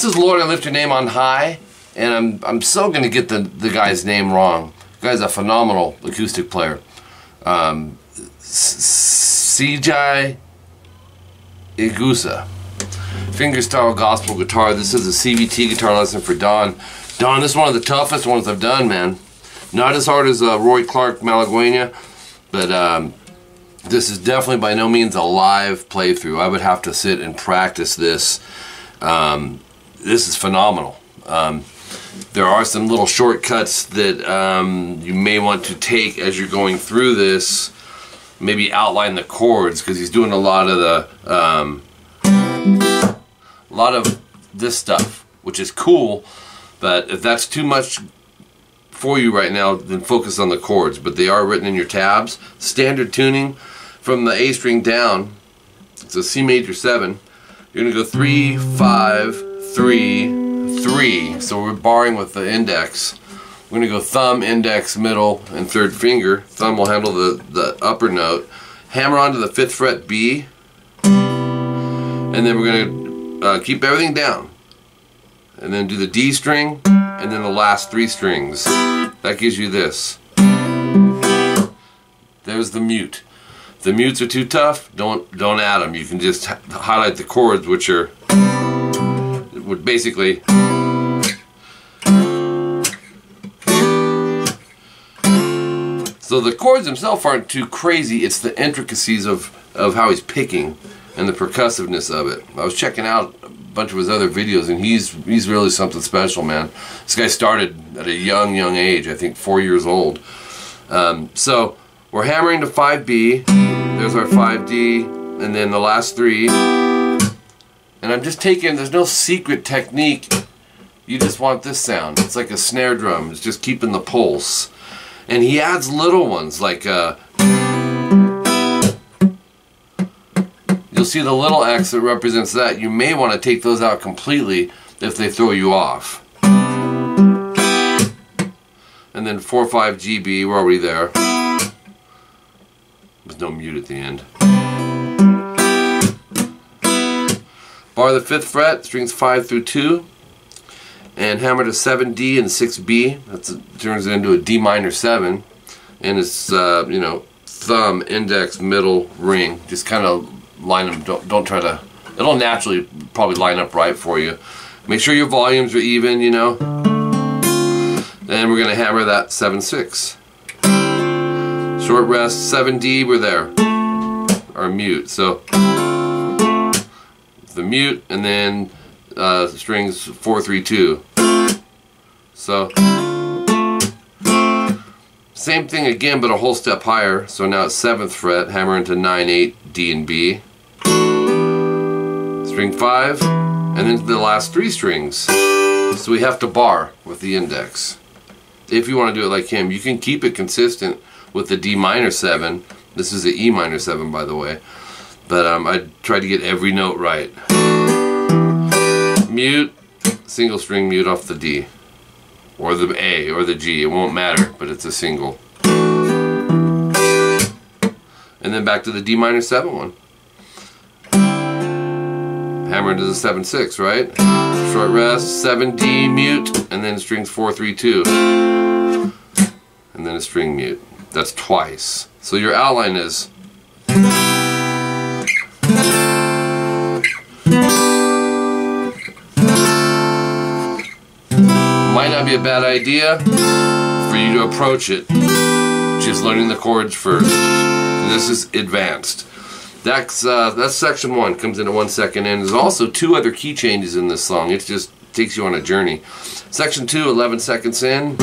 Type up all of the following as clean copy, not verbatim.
This is Lord, I Lift Your Name on High, and I'm so going to get the guy's name wrong. The guy's a phenomenal acoustic player. Seiji Igusa. Fingerstyle gospel guitar. This is a CVT guitar lesson for Don. Don, this is one of the toughest ones I've done, man. Not as hard as Roy Clark Malaguena, but this is definitely by no means a live playthrough. I would have to sit and practice this. This is phenomenal. There are some little shortcuts that you may want to take as you're going through this. Maybe outline the chords, because he's doing a lot of this stuff, which is cool. But if that's too much for you right now, then focus on the chords. But they are written in your tabs. Standard tuning from the A string down. It's a C major 7. You're gonna go 3, 5, 3, 3. So we're barring with the index. We're gonna go thumb, index, middle, and third finger. Thumb will handle the upper note. Hammer onto the 5th fret B, and then we're gonna keep everything down. And then do the D string, and then the last 3 strings. That gives you this. There's the mute. If the mutes are too tough, don't add them. You can just highlight the chords, which would basically. So the chords themselves aren't too crazy. It's the intricacies of how he's picking and the percussiveness of it. I was checking out a bunch of his other videos, and he's really something special, man. This guy started at a young age, I think 4 years old. So we're hammering to 5B. There's our 5D, and then the last 3. And I'm just taking, there's no secret technique. You just want this sound. It's like a snare drum. It's just keeping the pulse. And he adds little ones like you'll see the little X that represents that. You may want to take those out completely if they throw you off. And then 4, 5, GB, we're already there. There's no mute at the end. Bar the 5th fret, strings 5 through 2. And hammer to 7D and 6B. That turns it into a D minor 7, and it's you know, thumb, index, middle, ring. Just kind of line them. Don't try to. It'll naturally probably line up right for you. Make sure your volumes are even. You know. Then we're gonna hammer that 7/6. Short rest 7D. We're there. Our mute. So the mute, and then strings 4, 3, 2. So same thing again, but a whole step higher. So now it's 7th fret, hammer into 9, 8, D and B. String 5, and then the last 3 strings. So we have to bar with the index. If you want to do it like him, you can keep it consistent with the D minor 7. This is the E minor 7, by the way. But I tried to get every note right. Mute, single string mute off the D, or the A, or the G. It won't matter, but it's a single. And then back to the D minor 7 one. Hammer into the 7/6, right? Short rest, 7D, mute, and then strings 4, 3, 2. And then a string mute. That's twice. So your outline is. Might not be a bad idea for you to approach it just learning the chords first. This is advanced. That's section 1, comes into 1 second, and there's also 2 other key changes in this song. It just takes you on a journey. Section 2, 11 seconds in.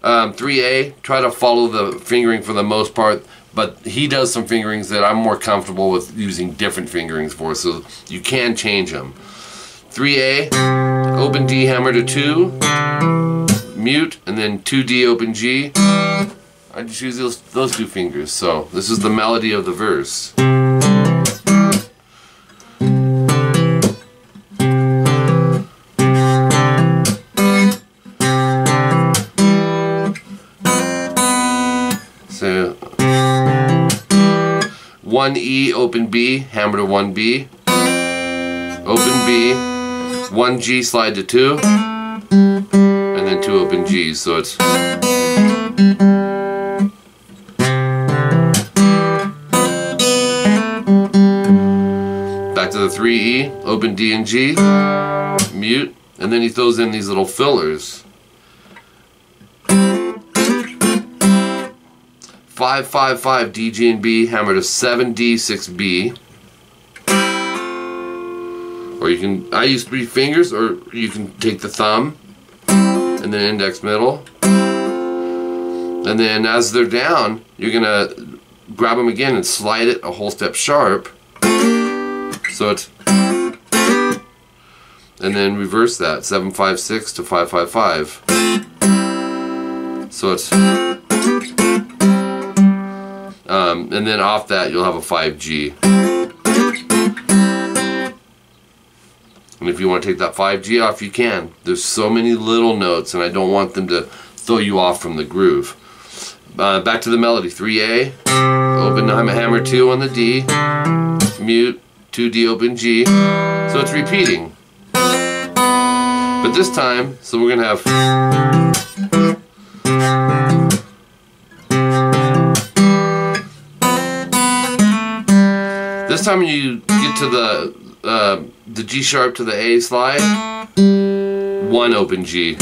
3A, try to follow the fingering for the most part, but he does some fingerings that I'm more comfortable with using different fingerings for, so you can change them. 3A, open D, hammer to 2, mute, and then 2D, open G. I just use those 2 fingers, so this is the melody of the verse. So 1E, open B, hammer to 1B. open B, 1 G slide to 2, and then 2 open Gs. So it's back to the 3E, open D and G, mute, and then he throws in these little fillers. 5, 5, 5, D, G, and B, hammer to 7, D, 6, B. Or you can, I use 3 fingers, or you can take the thumb and then index middle. And then as they're down, you're gonna grab them again and slide it a whole step sharp. So it's, and then reverse that, 7, 5, 6 to 5, 5, 5. So it's, and then off that you'll have a 5G. And if you want to take that 5G off, you can. There's so many little notes, and I don't want them to throw you off from the groove. Back to the melody, 3A, open hammer 2 on the D, mute, 2D open G. So it's repeating. But this time, so we're going to have this time when you get to the G sharp to the A slide, 1 open G,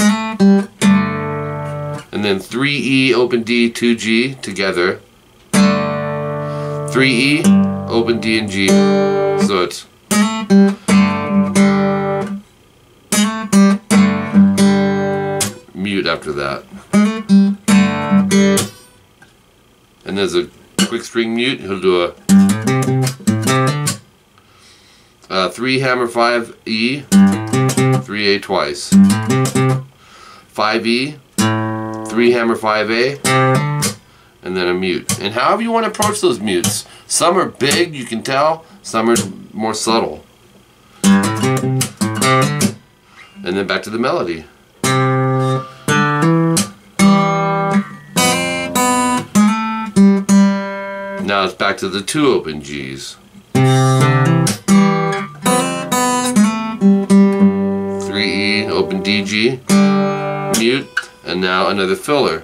and then 3E open D, 2G together, 3E open D and G. So it's mute after that, and there's a quick string mute. He'll do a 3 hammer 5E, 3A twice, 5E, 3 hammer 5A, and then a mute. And however you want to approach those mutes. Some are big, you can tell, some are more subtle. And then back to the melody. Now it's back to the 2 open Gs. 3E, open DG, mute, and now another filler.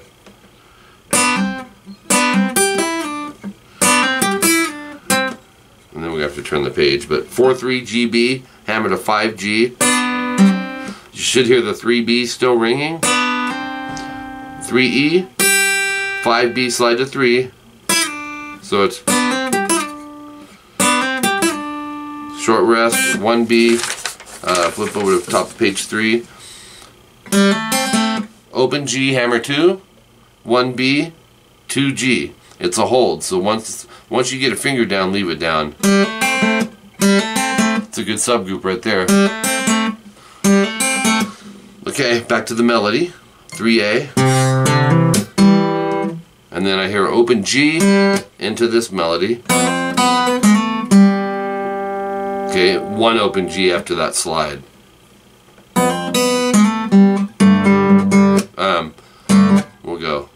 And then we have to turn the page, but 4-3 GB, hammer to 5G. You should hear the 3B still ringing. 3E, 5B slide to 3. So it's short rest, 1B, flip over to the top of page 3. Open G, hammer 2, 1B, 2G. It's a hold, so once you get a finger down, leave it down. It's a good subgroup right there. Okay, back to the melody, 3A. And then I hear open G into this melody. Okay, 1 open G after that slide. We'll go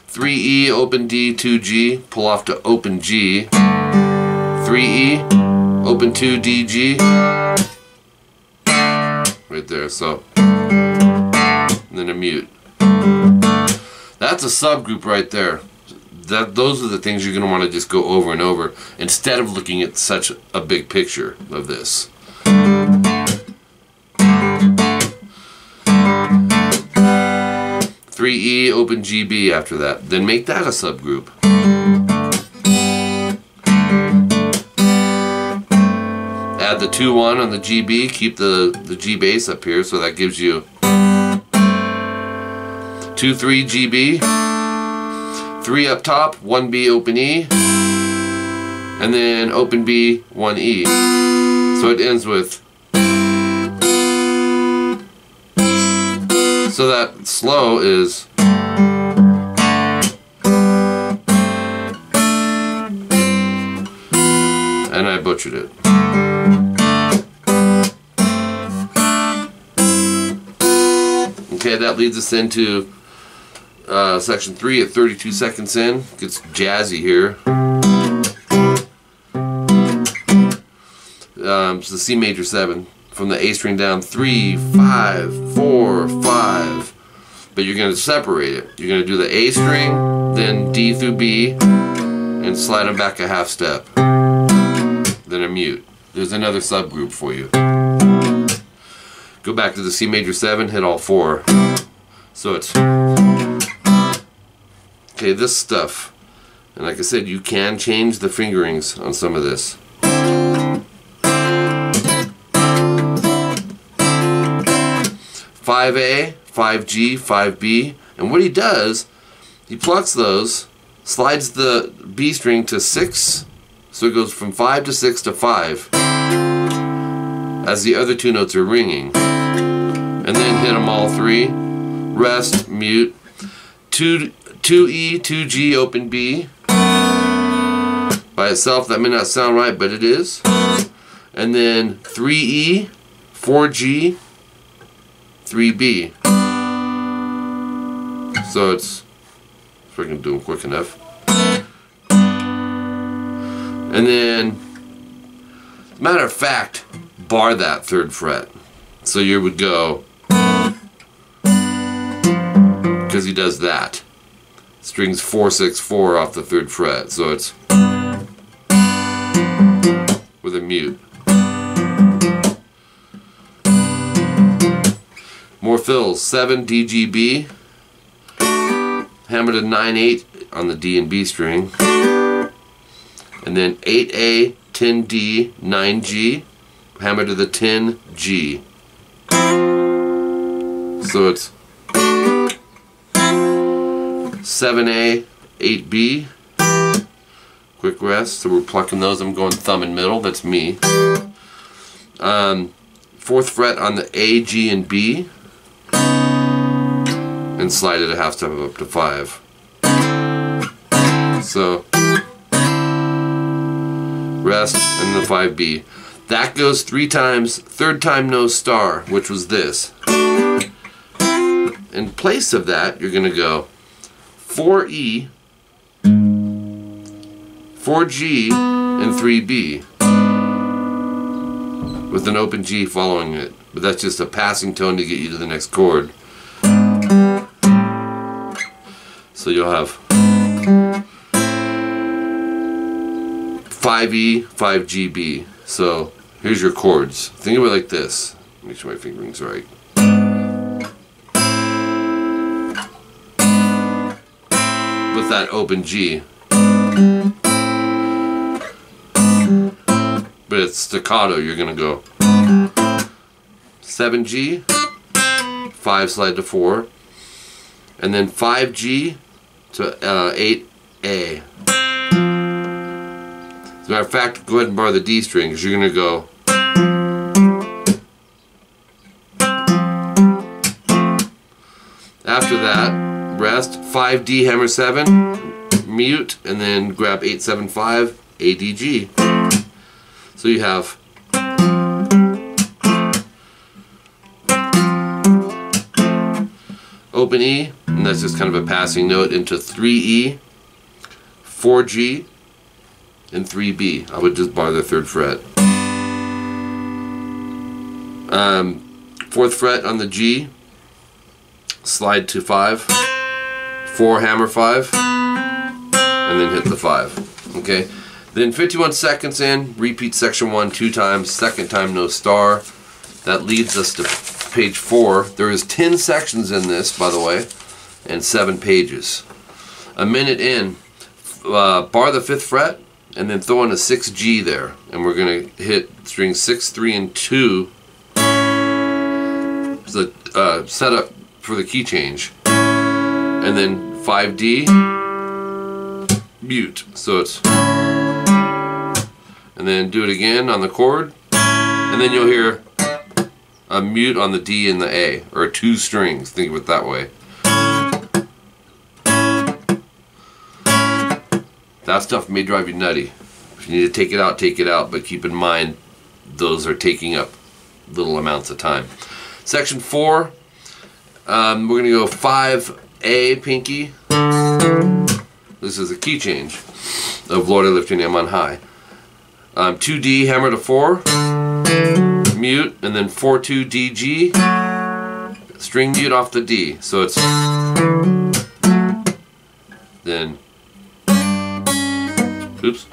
3E, open D, 2G, pull off to open G, 3E, open 2, D, G, right there, so, and then a mute. That's a subgroup right there. Those are the things you're going to want to just go over and over instead of looking at such a big picture of this. 3E, open GB after that. Then make that a subgroup. Add the 2-1 on the GB, keep the G bass up here, so that gives you 2-3 GB, 3 up top, 1B open E, and then open B, 1E. So it ends with, so that slow is, and I butchered it. Okay, that leads us into section 3 at 32 seconds in. Gets jazzy here. it's the C major 7. From the A string down, 3, 5, 4, 5. But you're going to separate it. You're going to do the A string, then D through B, and slide them back a half step. Then a mute. There's another subgroup for you. Go back to the C major 7, hit all 4. So it's... Okay, this stuff. And like I said, you can change the fingerings on some of this. 5A, 5G, 5B, and what he does, he plucks those, slides the B string to 6, so it goes from 5 to 6 to 5, as the other two notes are ringing, and then hit them all 3, rest, mute, 2E, 2G, open B, by itself that may not sound right, but it is, and then 3E, 4G, 3B. So it's, if I can do them quick enough. And then, matter of fact, bar that 3rd fret. So you would go, because he does that. Strings 4, 6, 4 off the 3rd fret. So it's with a mute. More fills, 7 DGB, hammer to 9/8 on the D and B string, and then 8A, 10D, 9G, hammer to the 10G. So it's 7A, 8B, quick rest, so we're plucking those, I'm going thumb and middle, that's me. 4th fret on the A, G, and B, and slide it a half step up to 5. So rest and the 5B. That goes 3 times, 3rd time no star, which was this. In place of that, you're going to go 4E, 4G, and 3B, with an open G following it. But that's just a passing tone to get you to the next chord. So you'll have 5E, 5GB. So here's your chords. Think of it like this. Make sure my fingering's right. With that open G. But it's staccato, you're gonna go 7G, 5 slide to 4, and then 5G to 8A. As a matter of fact, go ahead and bar the D string, because you're going to go after that, rest, 5D hammer 7, mute, and then grab 8, 7, 5, ADG. So you have open E, and that's just kind of a passing note, into 3E, 4G, and 3B. I would just bar the 3rd fret. 4th fret on the G, slide to 5, 4 hammer 5, and then hit the 5. Okay. Then 51 seconds in, repeat section 1 2 times, 2nd time no star. That leads us to page 4. There is 10 sections in this, by the way, and 7 pages. A minute in, bar the 5th fret, and then throw in a 6G there, and we're going to hit strings 6, 3, and 2. The setup for the key change, and then 5D, mute. So it's, and then do it again on the chord, and then you'll hear a mute on the D and the A, or 2 strings. Think of it that way. That stuff may drive you nutty. If you need to take it out, but keep in mind those are taking up little amounts of time. Section 4, we're going to go 5A pinky. This is a key change of Lord I Lift Your Name on High. 2D hammer to 4, mute, and then 4-2 D G, string mute off the D. So it's then, oops.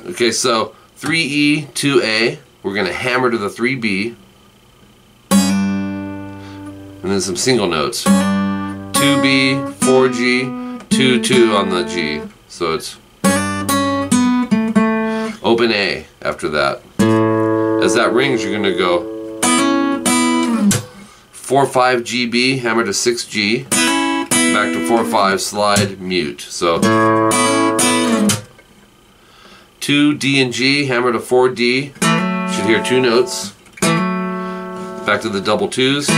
Okay, so 3E, 2A, we're going to hammer to the 3B, and then some single notes. 2B, 4G, 2-2 on the G. So it's open A after that. As that rings, you're going to go 4-5 GB, hammer to 6G, back to 4-5, slide, mute. So 2 D and G, hammer to 4D, should hear 2 notes. Back to the double 2s.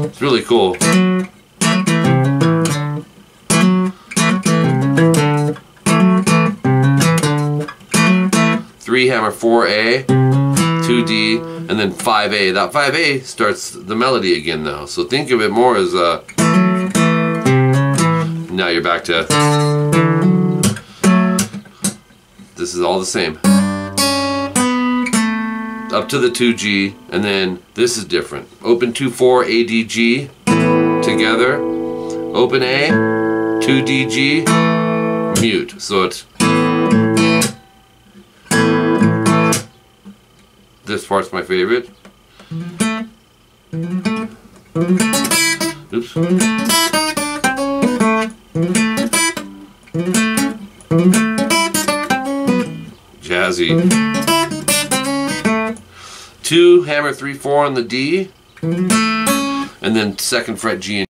It's really cool. 3 hammer 4A, 2D, and then 5A. That 5A starts the melody again though. So think of it more as a, now you're back to, this is all the same. Up to the 2G, and then this is different. Open 2-4 ADG together, open A, 2DG, mute. So it's, this part's my favorite. Oops. Jazzy. 2 hammer 3-4 on the D, and then 2nd fret G.